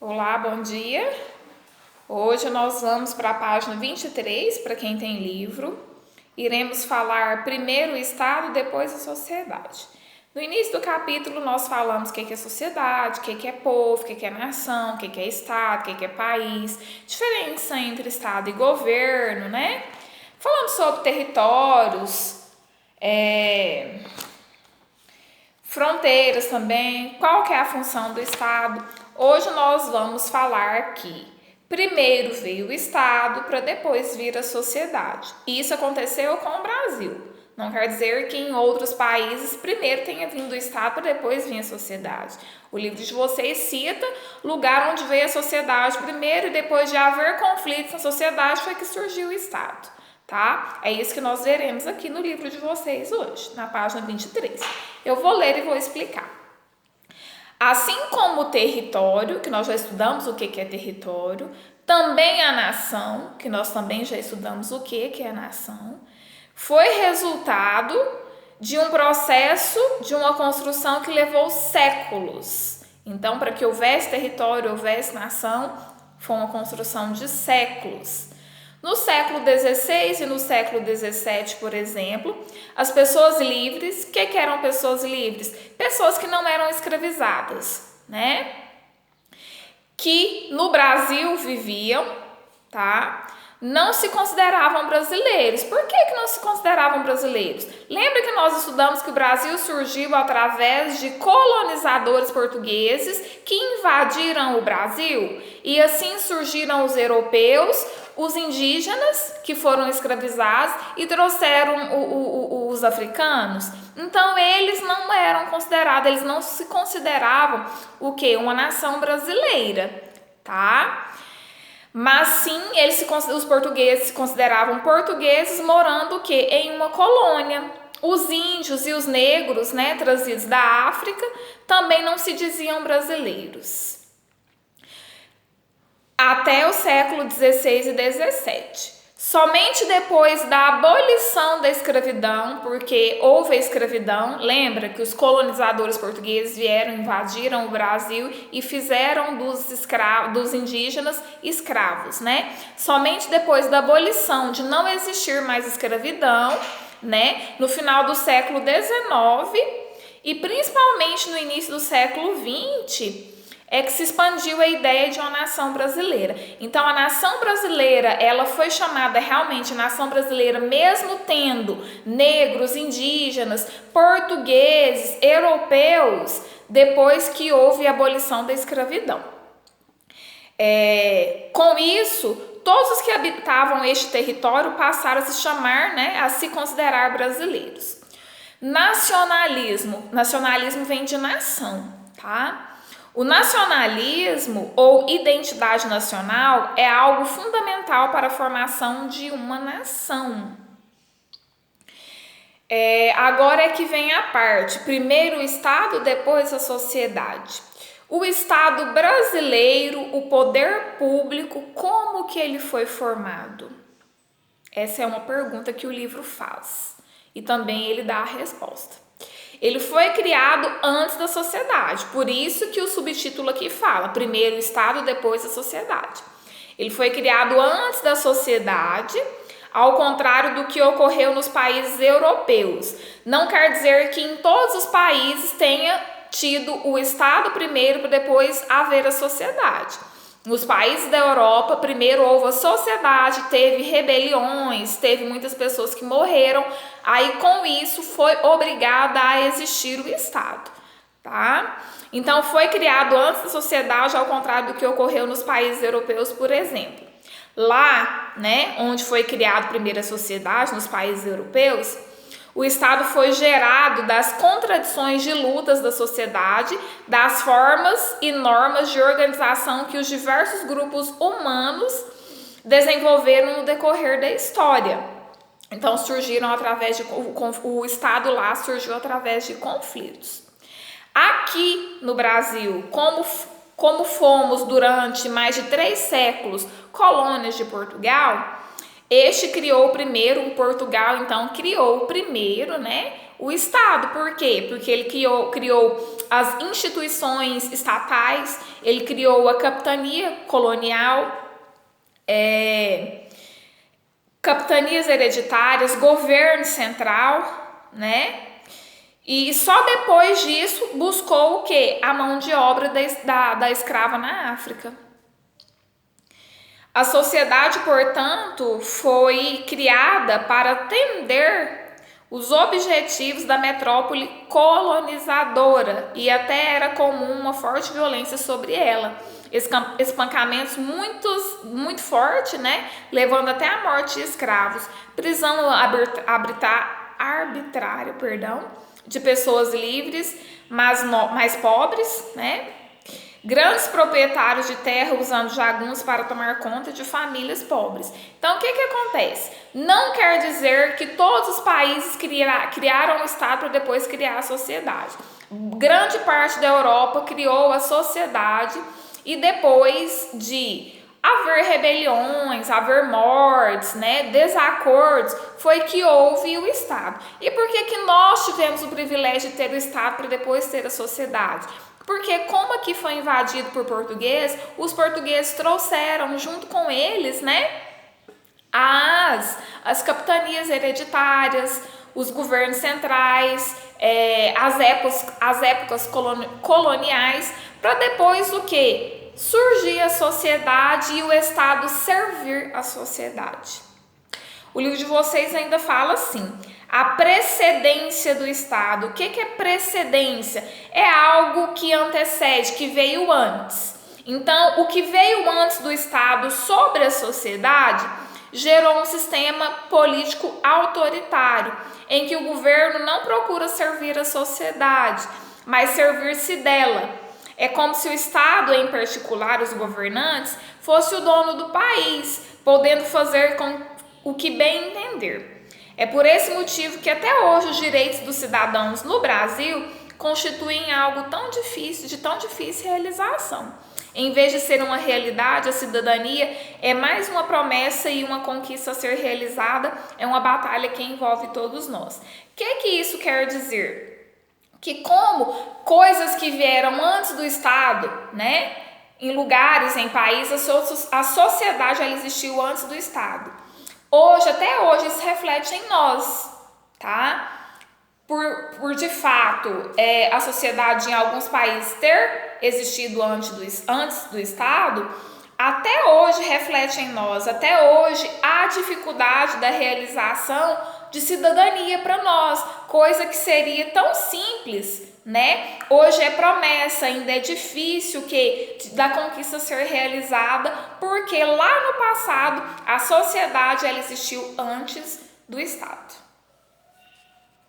Olá, bom dia. Hoje nós vamos para a página 23, para quem tem livro. Iremos falar primeiro o Estado, depois a sociedade. No início do capítulo nós falamos o que é sociedade, o que é povo, o que é nação, o que é Estado, o que é país, diferença entre Estado e governo, né? Falamos sobre territórios, fronteiras também, qual que é a função do Estado. Hoje nós vamos falar que primeiro veio o Estado para depois vir a sociedade. Isso aconteceu com o Brasil. Não quer dizer que em outros países primeiro tenha vindo o Estado para depois vir a sociedade. O livro de vocês cita lugar onde veio a sociedade primeiro e depois de haver conflitos na sociedade foi que surgiu o Estado. Tá? É isso que nós veremos aqui no livro de vocês hoje, na página 23. Eu vou ler e vou explicar. Assim como o território, que nós já estudamos o que é território, também a nação, que nós também já estudamos o que é nação, foi resultado de um processo, de uma construção que levou séculos. Então, para que houvesse território, houvesse nação, foi uma construção de séculos. No século XVI e no século XVII, por exemplo, as pessoas livres, o que eram pessoas livres? Pessoas que não eram escravizadas, né? Que no Brasil viviam, tá? Não se consideravam brasileiros. Por que não se consideravam brasileiros? Lembra que nós estudamos que o Brasil surgiu através de colonizadores portugueses que invadiram o Brasil? E assim surgiram os europeus, os indígenas que foram escravizados e trouxeram os africanos. Então eles não eram considerados, eles não se consideravam o quê? Uma nação brasileira, tá? Mas sim, os portugueses se consideravam portugueses morando o quê? Em uma colônia. Os índios e os negros, né, trazidos da África, também não se diziam brasileiros. Até o século XVI e XVII. Somente depois da abolição da escravidão, porque houve a escravidão, lembra que os colonizadores portugueses vieram, invadiram o Brasil e fizeram dos indígenas escravos, né? Somente depois da abolição, de não existir mais escravidão, né? No final do século XIX e principalmente no início do século XX, é que se expandiu a ideia de uma nação brasileira. Então, a nação brasileira, ela foi chamada realmente nação brasileira, mesmo tendo negros, indígenas, portugueses, europeus, depois que houve a abolição da escravidão. Com isso, todos os que habitavam este território passaram a se chamar, né, a se considerar brasileiros. Nacionalismo vem de nação, tá? O nacionalismo ou identidade nacional é algo fundamental para a formação de uma nação. Agora é que vem a parte, primeiro o Estado, depois a sociedade. O Estado brasileiro, o poder público, como que ele foi formado? Essa é uma pergunta que o livro faz e também ele dá a resposta. Ele foi criado antes da sociedade, por isso que o subtítulo aqui fala, primeiro o Estado, depois a sociedade. Ele foi criado antes da sociedade, ao contrário do que ocorreu nos países europeus. Não quer dizer que em todos os países tenha tido o Estado primeiro para depois haver a sociedade. Nos países da Europa, primeiro houve a sociedade, teve rebeliões, teve muitas pessoas que morreram, aí com isso foi obrigada a existir o Estado, tá? Então foi criado antes da sociedade, ao contrário do que ocorreu nos países europeus, por exemplo. Lá, né, onde foi criado primeiro a sociedade, nos países europeus, o Estado foi gerado das contradições de lutas da sociedade, das formas e normas de organização que os diversos grupos humanos desenvolveram no decorrer da história. Então, o Estado lá surgiu através de conflitos. Aqui no Brasil, como fomos durante mais de 3 séculos colônias de Portugal, Este criou primeiro, o Portugal então criou primeiro, né, o Estado. Por quê? Porque ele criou as instituições estatais, ele criou a capitania colonial, capitanias hereditárias, governo central, né? E só depois disso buscou o quê? A mão de obra da escrava na África. A sociedade, portanto, foi criada para atender os objetivos da metrópole colonizadora e até era comum uma forte violência sobre ela. Espancamentos muito fortes, né? Levando até a morte de escravos. Prisão arbitrária, de pessoas livres, mas mais pobres, né? Grandes proprietários de terra usando jagunços para tomar conta de famílias pobres. Então, o que acontece? Não quer dizer que todos os países criaram o Estado para depois criar a sociedade. Grande parte da Europa criou a sociedade e depois de haver rebeliões, haver mortes, né, desacordos, foi que houve o Estado. E por que nós tivemos o privilégio de ter o Estado para depois ter a sociedade? Porque como aqui foi invadido por português, os portugueses trouxeram junto com eles, né, as capitanias hereditárias, os governos centrais, as épocas coloniais, para depois o quê? Surgir a sociedade e o Estado servir a sociedade. O livro de vocês ainda fala assim: a precedência do Estado. O que é precedência? É algo que antecede, que veio antes. Então, o que veio antes do Estado sobre a sociedade gerou um sistema político autoritário, em que o governo não procura servir a sociedade, mas servir-se dela. É como se o Estado, em particular os governantes, fosse o dono do país, podendo fazer com o que bem entender. É por esse motivo que até hoje os direitos dos cidadãos no Brasil constituem algo de tão difícil realização. Em vez de ser uma realidade, a cidadania é mais uma promessa e uma conquista a ser realizada, é uma batalha que envolve todos nós. O que isso quer dizer? Que como coisas que vieram antes do Estado, né, em lugares, em países, a sociedade ela existiu antes do Estado. Hoje, até hoje, isso reflete em nós, tá? Por de fato, a sociedade em alguns países ter existido antes do Estado, até hoje reflete em nós, até hoje há dificuldade da realização de cidadania para nós, coisa que seria tão simples, né? Hoje é promessa, ainda é difícil da conquista ser realizada, porque lá no passado a sociedade ela existiu antes do Estado.